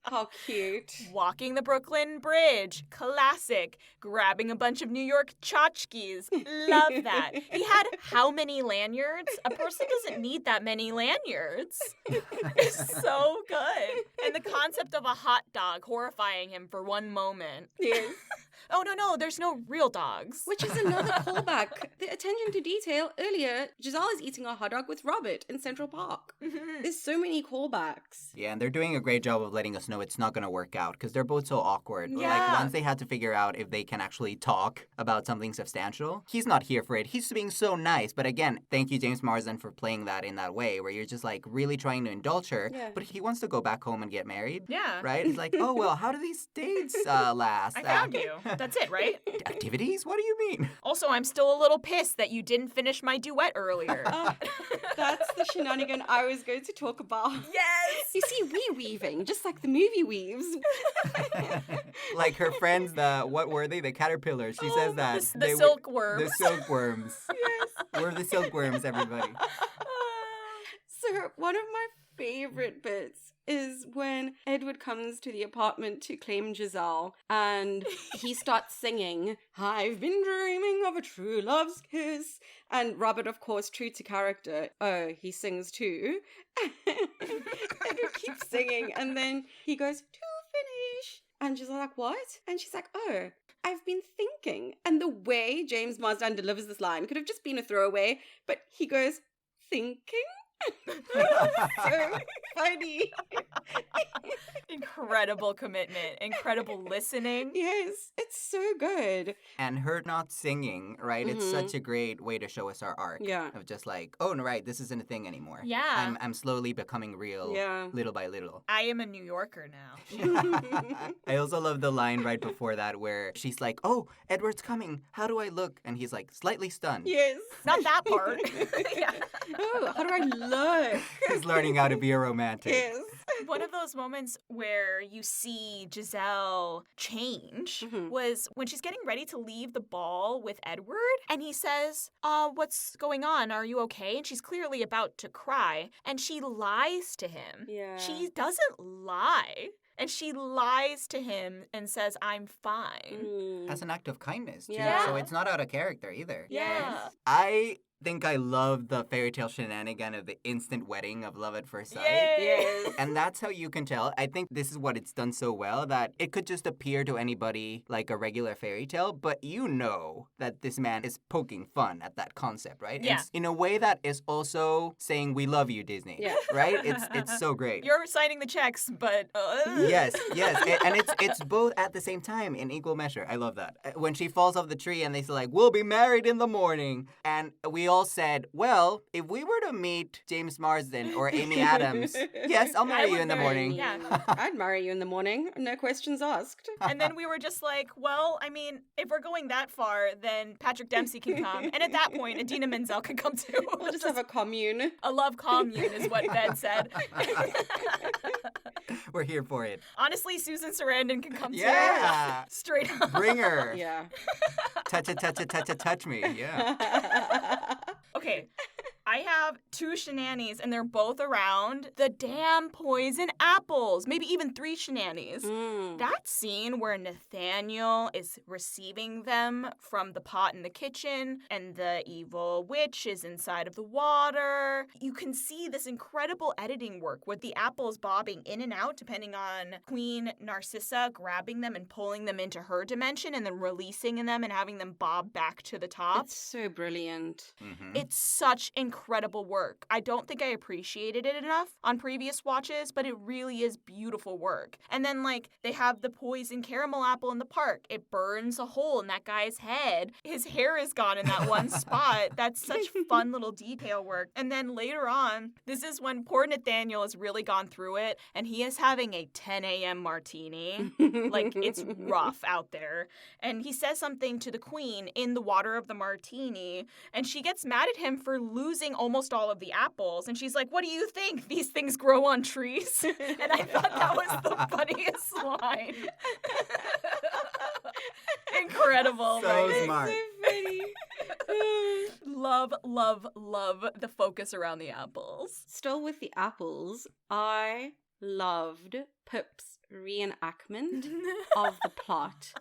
how cute. Walking the Brooklyn Bridge. Classic. Grabbing a bunch of New York tchotchkes. Love that. He had how many lanyards? A person doesn't need that many lanyards. It's so good. And the concept of a hot dog horrifying him for one moment. Yes. Oh, no, there's no real dogs. Which is another callback. The attention to detail earlier, Giselle is eating a hot dog with Robert in Central Park. There's so many callbacks. Yeah, and they're doing a great job of letting us know it's not going to work out because they're both so awkward. Yeah. Like, once they had to figure out if they can actually talk about something substantial, he's not here for it. He's being so nice. But again, thank you, James Marsden, for playing that in that way where you're just like really trying to indulge her. Yeah. But he wants to go back home and get married. Yeah. Right? He's like, oh, well, how do these dates last? I found you. That's it, right? Activities? What do you mean? Also, I'm still a little pissed that you didn't finish my duet earlier. That's the shenanigan I was going to talk about. Yes! You see, we weaving, just like the movie weaves. Like her friends, what were they? The caterpillars. She says that. The they were- silkworms. The silkworms. Yes. We're the silkworms, everybody. So one of my favorite bits is when Edward comes to the apartment to claim Giselle and he starts singing, I've been dreaming of a true love's kiss. And Robert, of course, true to character, he sings too. Edward keeps singing and then he goes, to finish. And Giselle's like, what? And she's like, oh, I've been thinking. And the way James Marsden delivers this line could have just been a throwaway, but he goes, thinking? So funny. Incredible commitment, incredible listening. Yes, it's so good. And her not singing, right? It's such a great way to show us our arc. Yeah. Of just like, oh, no, right, this isn't a thing anymore. Yeah. I'm slowly becoming real Yeah. little by little. I am a New Yorker now. I also love the line right before that where she's like, oh, Edward's coming. How do I look? And he's like, slightly stunned. Yes. Not that part. Yeah. Oh, how do I look? He's learning how to be a romantic. Yes. One of those moments where you see Giselle change Mhm. was when she's getting ready to leave the ball with Edward, and he says, what's going on? Are you okay? And she's clearly about to cry, and she lies to him. Yeah. She doesn't lie. And she lies to him and says, I'm fine. Mm. As an act of kindness, too. Yeah. So it's not out of character either. Yeah. I think I love the fairy tale shenanigan of the instant wedding of love at first sight. Yay! Yes. And that's how you can tell. I think this is what it's done so well that it could just appear to anybody like a regular fairy tale, but you know that this man is poking fun at that concept, right? Yeah. It's in a way that is also saying, we love you, Disney. Yeah. Right? It's so great. You're signing the checks, but... Yes. And it's both at the same time in equal measure. I love that. When she falls off the tree and they say like, we'll be married in the morning. And we all said, well, if we were to meet James Marsden or Amy Adams, yes, I'll marry I you would in the marry morning. you. Yeah. I'd marry you in the morning. No questions asked. And then we were just like, well, I mean, if we're going that far, then Patrick Dempsey can come. And at that point, Idina Menzel can come too. We'll just have a commune. A love commune is what Ben said. We're here for it. Honestly, Susan Sarandon can come Yeah. too. Straight up. Bring her. Yeah. Touch me. Yeah. Okay. I have two shenanies, and they're both around the damn poison apples. Maybe even three shenanies. Mm. That scene where Nathaniel is receiving them from the pot in the kitchen and the evil witch is inside of the water. You can see this incredible editing work with the apples bobbing in and out depending on Queen Narcissa grabbing them and pulling them into her dimension and then releasing them and having them bob back to the top. It's so brilliant. Mhm. It's such incredible work. I don't think I appreciated it enough on previous watches, but it really is beautiful work. And then, like, they have the poison caramel apple in the park. It burns a hole in that guy's head. His hair is gone in that one spot. That's such fun little detail work. And then later on, this is when poor Nathaniel has really gone through it, and he is having a 10 a.m. martini. Like, it's rough out there. And he says something to the queen in the water of the martini, and she gets mad at him for losing almost all of the apples. And she's like, what do you think? These things grow on trees? And I thought that was the funniest line. Incredible. So right? smart. So funny. Love, love, love the focus around the apples. Still with the apples, I loved Pip's reenactment of the plot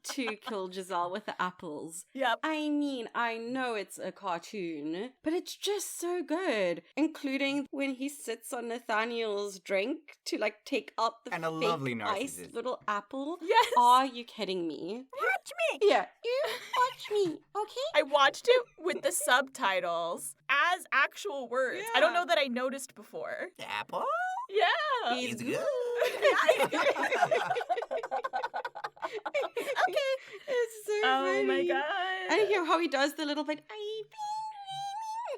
to kill Giselle with the apples. Yep. I mean, I know it's a cartoon, but it's just so good. Including when he sits on Nathaniel's drink to like take out the And a fake lovely iced narcissist. little apple. Yes. Are you kidding me? Watch me. Yeah, you watch me, okay? I watched it with the subtitles as actual words. I don't Yeah. know that I noticed before. Apple? Yeah. He's It's good. Okay, it's so Oh my funny. god. And hear how he does the little bit,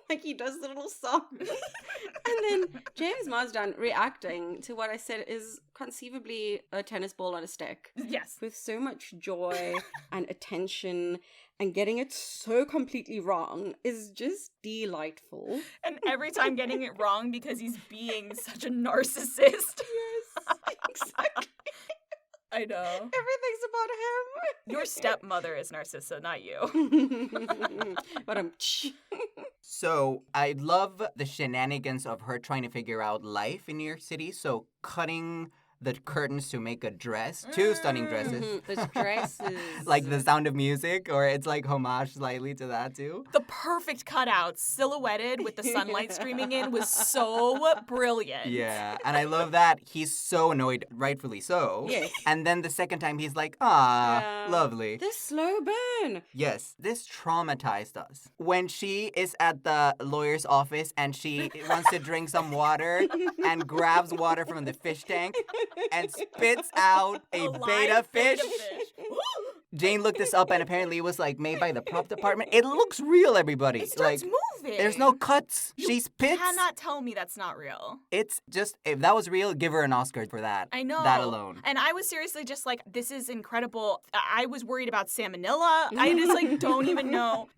like he does the little song. And then James Marsden reacting to what I said is conceivably a tennis ball on a stick. Yes. With so much joy and attention, and getting it so completely wrong is just delightful. And every time getting it wrong because he's being such a narcissist. Yes, exactly. I know. Everything's about him. Your stepmother is Narcissa, not you. But So I love the shenanigans of her trying to figure out life in New York City. So cutting the curtains to make a dress. Two stunning dresses. Those dresses. Like The Sound of Music, or it's like homage slightly to that too. The perfect cutout, silhouetted with the sunlight streaming in, was so brilliant. Yeah, and I love that he's so annoyed, rightfully so. Yes. And then the second time he's like, ah, lovely. This slow burn. Yes, this traumatized us. When she is at the lawyer's office and she wants to drink some water and grabs water from the fish tank and spits out a beta live fish. Jane looked this up and apparently it was like made by the prop department. It looks real, everybody. It starts like, moving. there's no cuts. She spits. You cannot tell me that's not real. It's just, if that was real, give her an Oscar for that. I know. That alone. And I was seriously just like, this is incredible. I was worried about salmonella. I just like don't even know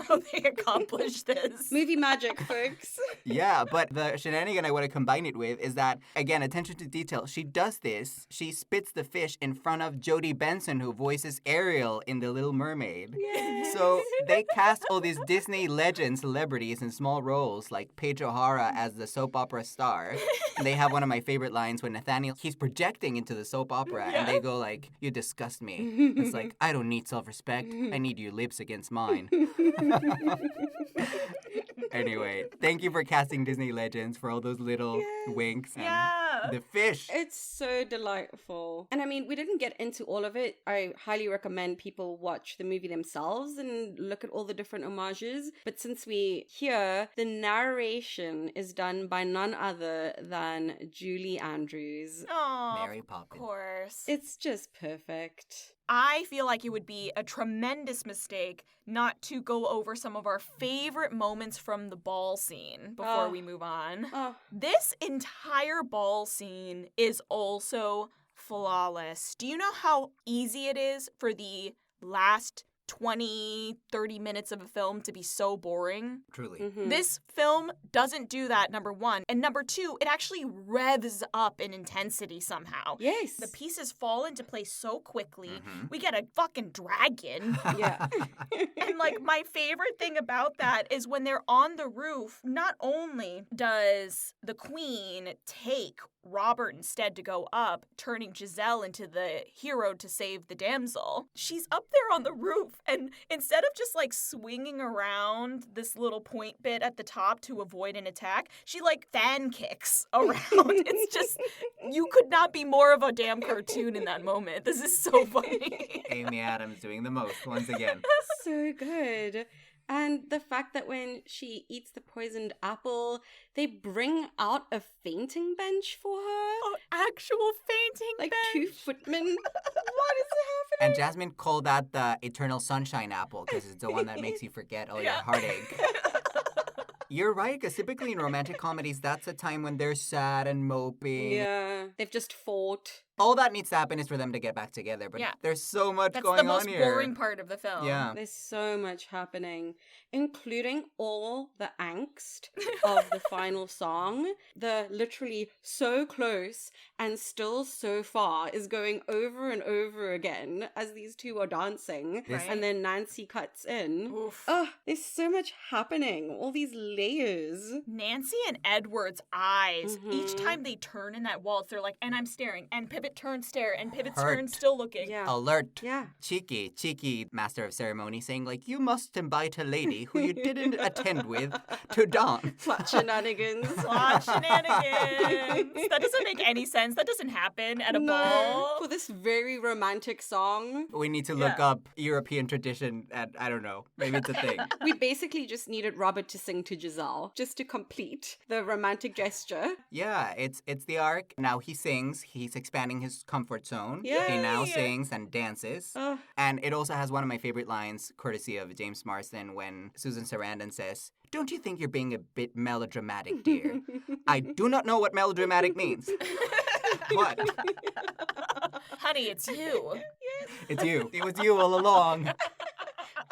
how they accomplished this. Movie magic, folks. Yeah, but the shenanigan I want to combine it with is that, again, attention to detail. She does this. She spits the fish in front of Jodie Benson, who voices Ariel in The Little Mermaid. Yay. So they cast all these Disney legend celebrities in small roles, like Paige O'Hara as the soap opera star. And they have one of my favorite lines when Nathaniel, he's projecting into the soap opera, and they go like, you disgust me. It's like, I don't need self-respect. I need your lips against mine. Anyway, thank you for casting Disney legends, for all those little winks and the fish. It's so delightful. And I mean, we didn't get into all of it. I highly recommend people watch the movie themselves and look at all the different homages. But since we hear, the narration is done by none other than Julie Andrews. Oh, Mary Poppins. Of course. It's just perfect. I feel like it would be a tremendous mistake not to go over some of our favorite moments from the ball scene before we move on. This entire ball scene is also flawless. Do you know how easy it is for the last 20, 30 minutes of a film to be so boring? Truly. This film doesn't do that, number one. And number two, it actually revs up in intensity somehow. Yes. The pieces fall into place so quickly. We get a fucking dragon. Yeah. And like my favorite thing about that is when they're on the roof, not only does the queen take Robert instead to go up, turning Giselle into the hero to save the damsel, she's up there on the roof, and instead of just like swinging around this little point bit at the top to avoid an attack, she like fan kicks around. It's just, you could not be more of a damn cartoon in that moment. This is so funny. Amy Adams doing the most once again. So good. And the fact that when she eats the poisoned apple, they bring out a fainting bench for her. Oh, actual fainting Like bench. 2 footmen. What is happening? And Jasmine called that the Eternal Sunshine apple because it's the one that makes you forget all your heartache. You're right, because typically in romantic comedies, that's a time when they're sad and moping. Yeah. They've just fought. All that needs to happen is for them to get back together, but there's so much That's going the most on here. boring part of the film. Yeah. There's so much happening, including all the angst of the final song. The literally so close and still so far is going over and over again as these two are dancing. Right. And then Nancy cuts in. Oof. Oh, there's so much happening. All these layers. Nancy and Edward's eyes, each time they turn in that waltz, they're like, and I'm staring, and pivot, turn, stare, and pivot, turn, still looking. Yeah. Alert. Yeah. Cheeky master of ceremony saying, like, you must invite a lady who you didn't attend with to dance. Plot shenanigans. Plot shenanigans. That doesn't make any sense. That doesn't happen at a ball. For this very romantic song. We need to look up European tradition, and I don't know, maybe it's a thing. We basically just needed Robert to sing to Giselle, just to complete the romantic gesture. Yeah, it's the arc. Now he sings. He's expanding his comfort zone. Yay! He now sings and dances. Ugh. And it also has one of my favorite lines, courtesy of James Marsden, when Susan Sarandon says, "Don't you think you're being a bit melodramatic, dear? I do not know what melodramatic means." What? Honey, it's you. It's you. It was you all along.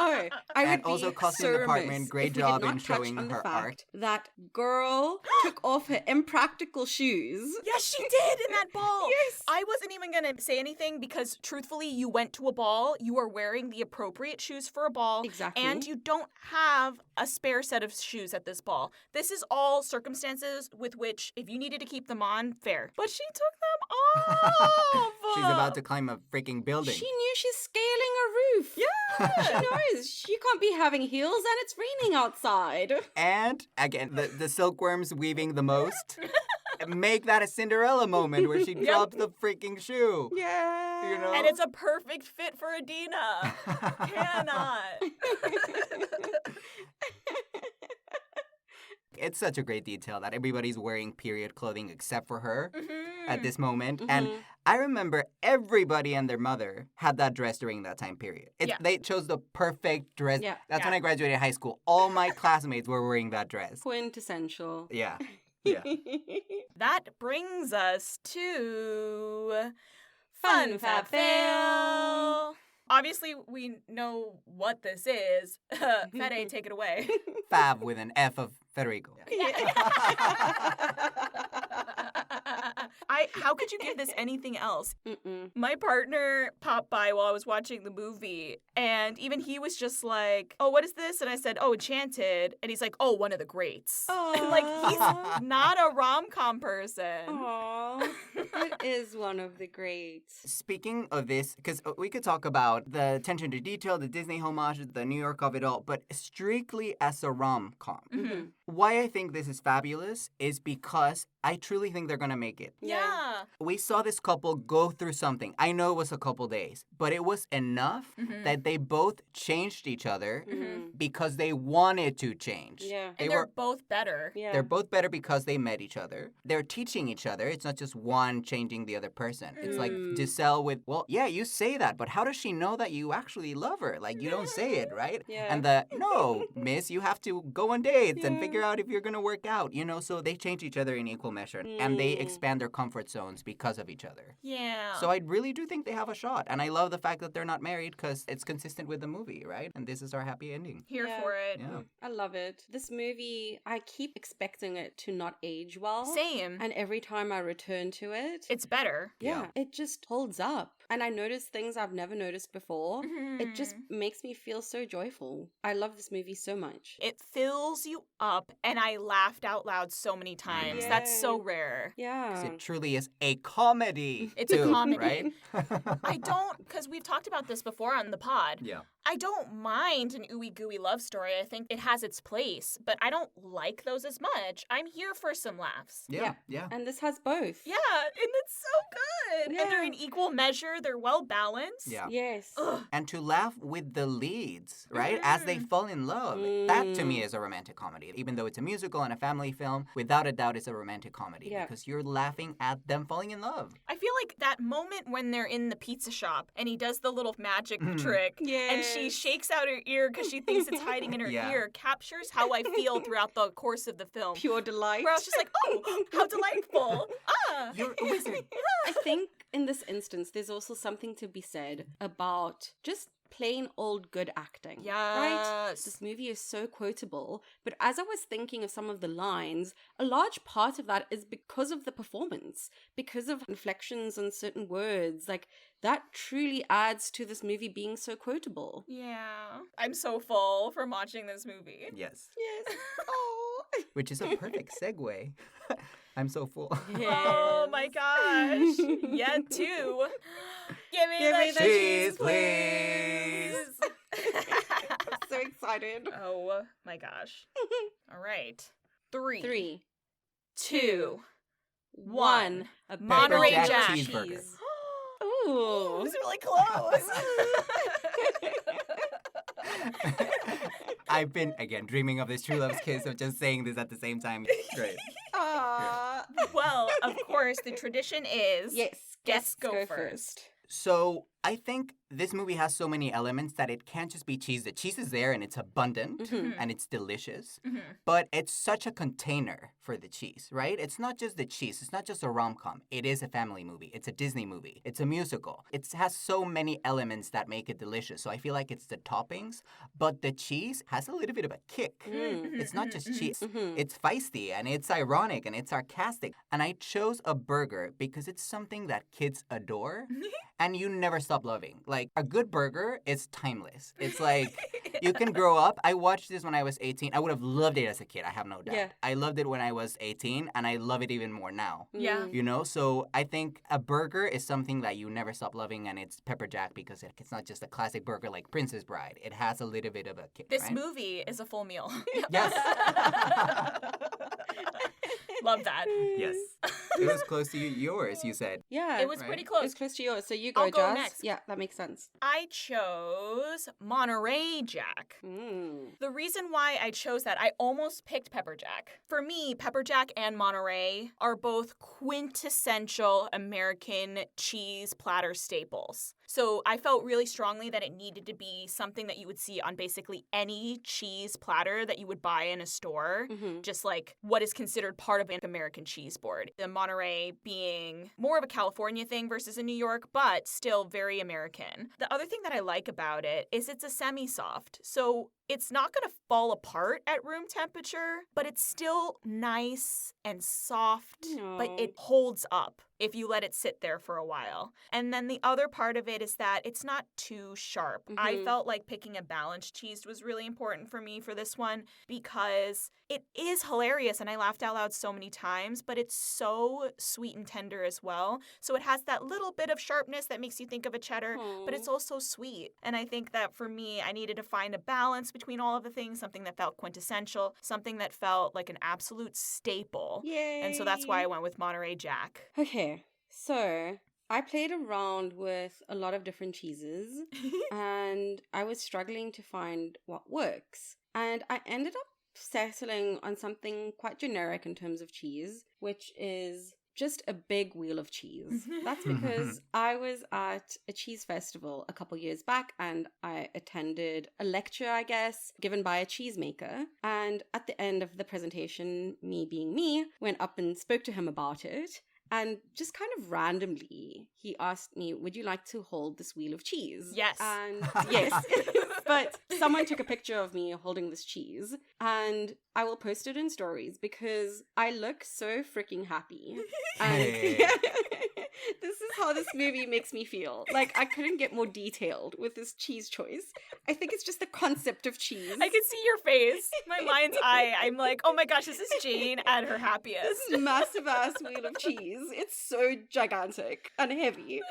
Oh, I would And be also costume so department, remiss great if we job did in not touch showing on the her fact art. That girl took off her impractical shoes. Yes, she did in that ball. Yes. I wasn't even going to say anything because, truthfully, you went to a ball. You are wearing the appropriate shoes for a ball. Exactly. And you don't have a spare set of shoes at this ball. This is all circumstances with which, if you needed to keep them on, fair. But she took them off. She's about to climb a freaking building. She knew she's scaling a roof. Yeah. She knows she can't be having heels and it's raining outside. And again, the silkworms weaving the most. Make that a Cinderella moment where she drops the freaking shoe. Yeah. You know? And it's a perfect fit for Adina. Cannot. It's such a great detail that everybody's wearing period clothing except for her Mm-hmm. at this moment. And I remember everybody and their mother had that dress during that time period. Yeah. They chose the perfect dress. Yeah. That's when Yeah. I graduated high school. All my classmates were wearing that dress. Quintessential. Yeah. Yeah. That brings us to Fun Fab Fail. Obviously, we know what this is. Fede, take it away. Fab with an F of Federico. How could you give this anything else? Mm-mm. My partner popped by while I was watching the movie, and even he was just like, "Oh, what is this?" And I said, "Oh, Enchanted." And he's like, "Oh, one of the greats." And like, he's not a rom-com person. Aww. It is one of the greats. Speaking of this, because we could talk about the attention to detail, the Disney homage, the New York of it all, but strictly as a rom-com. Mm-hmm. Why I think this is fabulous is because I truly think they're going to make it. Yeah. We saw this couple go through something. I know it was a couple days, but it was enough that they both changed each other because they wanted to change. Yeah. And they're both better. Yeah. They're both better because they met each other. They're teaching each other. It's not just one changing the other person. It's like Giselle with, well, yeah, you say that, but how does she know that you actually love her? Like, you don't say it, right? Yeah. And no, miss, you have to go on dates and figure out if you're going to work out, so they change each other in equal measure and they expand their comfort zones because of each other. Yeah. So I really do think they have a shot. And I love the fact that they're not married because it's consistent with the movie, right? And this is our happy ending. Here Yeah. for it. Yeah. I love it. This movie, I keep expecting it to not age well. Same. And every time I return to it, It's better. yeah, it just holds up. And I notice things I've never noticed before. It just makes me feel so joyful. I love this movie so much. It fills you up, and I laughed out loud so many times. That's so rare. 'Cause Yeah. it truly is a comedy. It's a too, comedy. right? I don't, because we've talked about this before on the pod. Yeah. I don't mind an ooey gooey love story. I think it has its place, but I don't like those as much. I'm here for some laughs. Yeah. Yeah. And this has both. Yeah, and it's so good. And they're in equal measure. They're well balanced. Yeah. Yes. Ugh. And to laugh with the leads, right? As they fall in love. That to me is a romantic comedy. Even though it's a musical and a family film, without a doubt it's a romantic comedy Yeah. because you're laughing at them falling in love. I feel like that moment when they're in the pizza shop and he does the little magic trick and she Yes. shakes out her ear because she thinks it's hiding in her Yeah. ear captures how I feel throughout the course of the film. Pure delight. Where I was just like, oh, how delightful. Ah. You're a wizard. I think in this instance, there's also something to be said about just plain old good acting. Right? Yes. This movie is so quotable, but as I was thinking of some of the lines, a large part of that is because of the performance, because of inflections on certain words. Like, that truly adds to this movie being so quotable. Yeah. I'm so full from watching this movie. Yes. Yes. Oh. Which is a perfect segue. I'm so full. Oh my gosh. Yet too. Give me the cheese, please. I'm so excited. Oh my gosh. All right. 3, 3, 2, 1. A Monterey pepper Jack cheeseburger. cheese. It Ooh. was really close. I've been, again, dreaming of this true love's kiss of just saying this at the same time. Great. Well, of course, the tradition is Yes, guests go first. So I think this movie has so many elements that it can't just be cheese. The cheese is there and it's abundant and it's delicious, but it's such a container for the cheese, right? It's not just the cheese. It's not just a rom-com. It is a family movie. It's a Disney movie. It's a musical. It has so many elements that make it delicious. So I feel like it's the toppings, but the cheese has a little bit of a kick. It's not just cheese. It's feisty and it's ironic and it's sarcastic. And I chose a burger because it's something that kids adore and you never stop loving. Like, a good burger is timeless. It's like, you can grow up. I watched this when I was 18. I would have loved it as a kid, I have no doubt. Yeah. I loved it when I was 18, and I love it even more now. Yeah. You know? So I think a burger is something that you never stop loving, and it's pepper jack because it's not just a classic burger like Princess Bride. It has a little bit of a kick, This right? movie is a full meal. Yes. Love that. Yes. It was close to yours, you said. Yeah. It was Right. pretty It's close. close to yours. So you go, I'll go Jazz. next. Yeah, that makes sense. I chose Monterey Jack. The reason why I chose that, I almost picked Pepper Jack. For me, Pepper Jack and Monterey are both quintessential American cheese platter staples. So I felt really strongly that it needed to be something that you would see on basically any cheese platter that you would buy in a store. Just like what is considered part of an American cheese board. The Monterey being more of a California thing versus a New York, but still very American. The other thing that I like about it is it's a semi-soft. So it's not going to fall apart at room temperature, but it's still nice and soft, but it holds up if you let it sit there for a while. And then the other part of it is that it's not too sharp. I felt like picking a balanced cheese was really important for me for this one because it is hilarious and I laughed out loud so many times, but it's so sweet and tender as well. So it has that little bit of sharpness that makes you think of a cheddar, but it's also sweet. And I think that for me, I needed to find a balance between all of the things, something that felt quintessential, something that felt like an absolute staple. Yay. And so that's why I went with Monterey Jack. Okay, so I played around with a lot of different cheeses and I was struggling to find what works. And I ended up settling on something quite generic in terms of cheese, which is just a big wheel of cheese. That's because I was at a cheese festival a couple years back and I attended a lecture, I guess, given by a cheesemaker. And at the end of the presentation, me being me, went up and spoke to him about it. And just kind of randomly, he asked me, would you like to hold this wheel of cheese? Yes. And yes. But someone took a picture of me holding this cheese. And I will post it in stories because I look so freaking happy. And Hey. this is how this movie makes me feel. Like, I couldn't get more detailed with this cheese choice. I think it's just the concept of cheese. I can see your face, my mind's eye. I'm like, oh my gosh, this is Jane at her happiest. This massive ass wheel of cheese. It's so gigantic and heavy.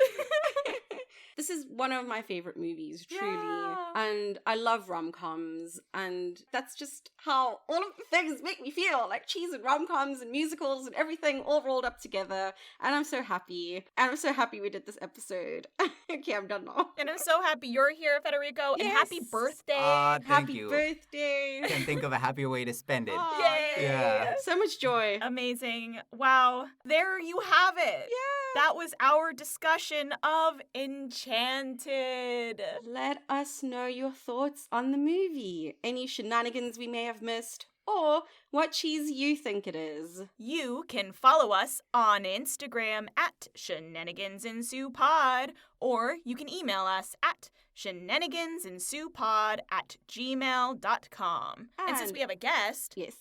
This is one of my favorite movies, truly. Yeah. And I love rom-coms. And that's just how all of the things make me feel. Like cheese and rom-coms and musicals and everything all rolled up together. And I'm so happy. And I'm so happy we did this episode. Okay, I'm done now. And I'm so happy you're here, Federico. And happy Yes. birthday. Thank Happy you. birthday. Can't think of a happier way to spend it. Aw, Yay. Yeah. So much joy. Amazing. Wow. There you have it. Yeah. That was our discussion of Enchanted. Let us know your thoughts on the movie. Any shenanigans we may have missed. Or what cheese you think it is. You can follow us on Instagram at shenanigansensuepod, or you can email us at shenanigansensuepod@gmail.com. And since And- we have a guest, Yes.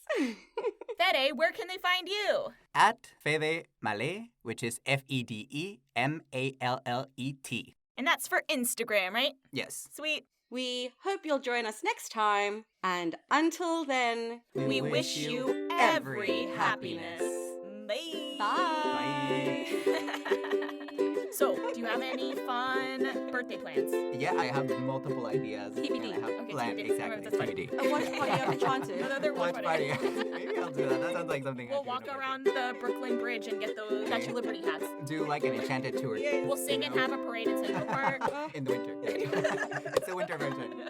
Fede, where can they find you? At Fede Mallet, which is FEDEMALLET. And that's for Instagram, right? Yes. Sweet. We hope you'll join us next time. And until then, We wish you every happiness. Bye. bye. So, do you have any fun birthday plans? Yeah, I have multiple ideas. TBD. And I have Okay, planned TBD. exactly. That's fine. TBD. A watch party on Enchanted. Another watch Watch party. party. Maybe I'll do that. That sounds like something I We'll do walk on a around the Brooklyn Bridge and get those Statue of Liberty hats. birthday. Do like an Enchanted tour. Yes. We'll sing and have a parade in Central Park. In the winter. It's the winter version.